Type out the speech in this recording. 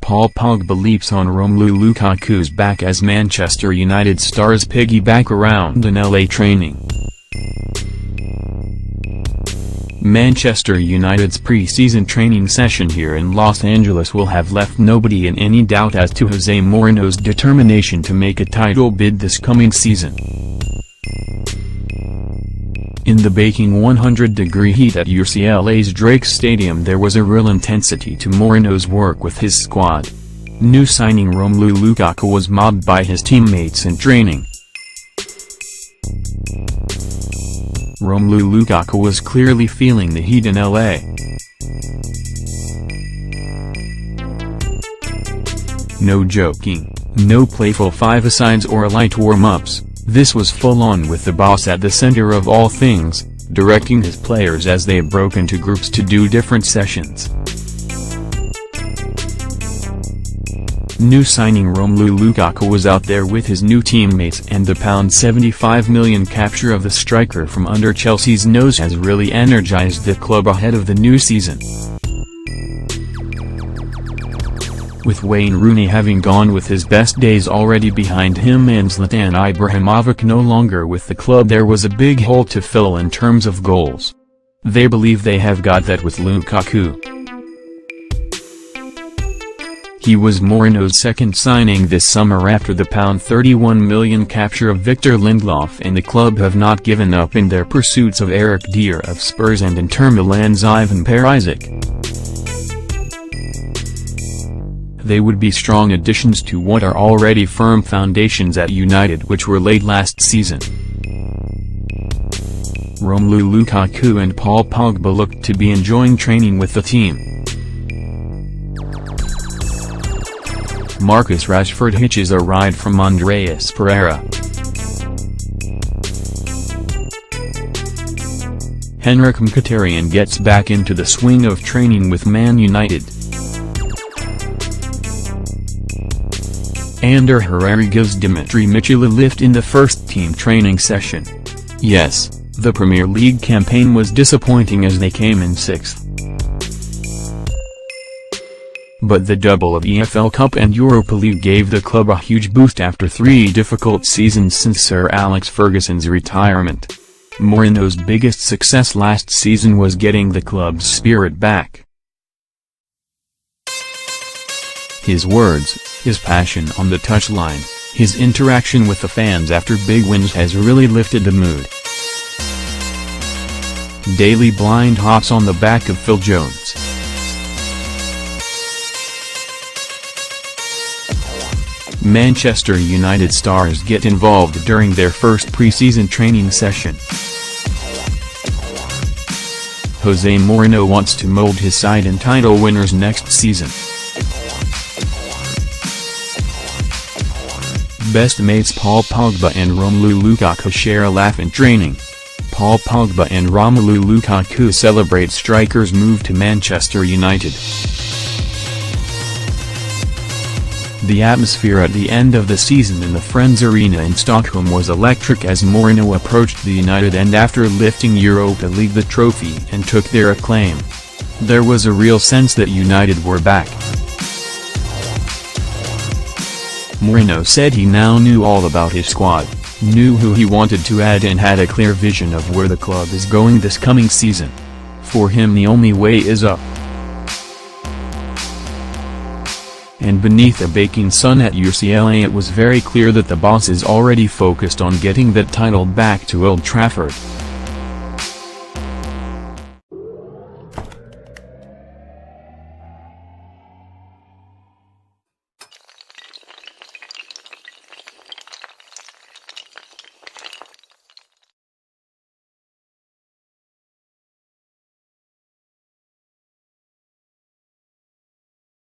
Paul Pogba leaps on Romelu Lukaku's back as Manchester United stars piggyback around an LA training. Manchester United's pre-season training session here in Los Angeles will have left nobody in any doubt as to Jose Mourinho's determination to make a title bid this coming season. In the baking 100-degree heat at UCLA's Drake Stadium, there was a real intensity to Mourinho's work with his squad. New signing Romelu Lukaku was mobbed by his teammates in training. Romelu Lukaku was clearly feeling the heat in LA. No joking, no playful five-a-sides or light warm-ups. This was full-on with the boss at the center of all things, directing his players as they broke into groups to do different sessions. New signing Romelu Lukaku was out there with his new teammates, and the £75 million capture of the striker from under Chelsea's nose has really energized the club ahead of the new season. With Wayne Rooney having gone with his best days already behind him and Zlatan Ibrahimovic no longer with the club, there was a big hole to fill in terms of goals. They believe they have got that with Lukaku. He was Mourinho's second signing this summer after the £31 million capture of Victor Lindelof, and the club have not given up in their pursuits of Eric Dier of Spurs and Inter Milan's Ivan Perisic. They would be strong additions to what are already firm foundations at United, which were laid last season. Romelu Lukaku and Paul Pogba looked to be enjoying training with the team. Marcus Rashford hitches a ride from Andreas Pereira. Henrik Mkhitaryan gets back into the swing of training with Man United. Ander Herrera gives Dimitri Mitchell a lift in the first-team training session. Yes, the Premier League campaign was disappointing as they came in 6th. But the double of EFL Cup and Europa League gave the club a huge boost after 3 difficult seasons since Sir Alex Ferguson's retirement. Mourinho's biggest success last season was getting the club's spirit back. His words, his passion on the touchline, his interaction with the fans after big wins has really lifted the mood. Daily Blind hops on the back of Phil Jones. Manchester United stars get involved during their first pre-season training session. Jose Mourinho wants to mold his side in title winners next season. Best mates Paul Pogba and Romelu Lukaku share a laugh in training. Paul Pogba and Romelu Lukaku celebrate striker's move to Manchester United. The atmosphere at the end of the season in the Friends Arena in Stockholm was electric as Mourinho approached the United end after lifting Europa League the trophy and took their acclaim. There was a real sense that United were back. Mourinho said he now knew all about his squad, knew who he wanted to add, and had a clear vision of where the club is going this coming season. For him, the only way is up. And beneath a baking sun at UCLA, it was very clear that the boss is already focused on getting that title back to Old Trafford.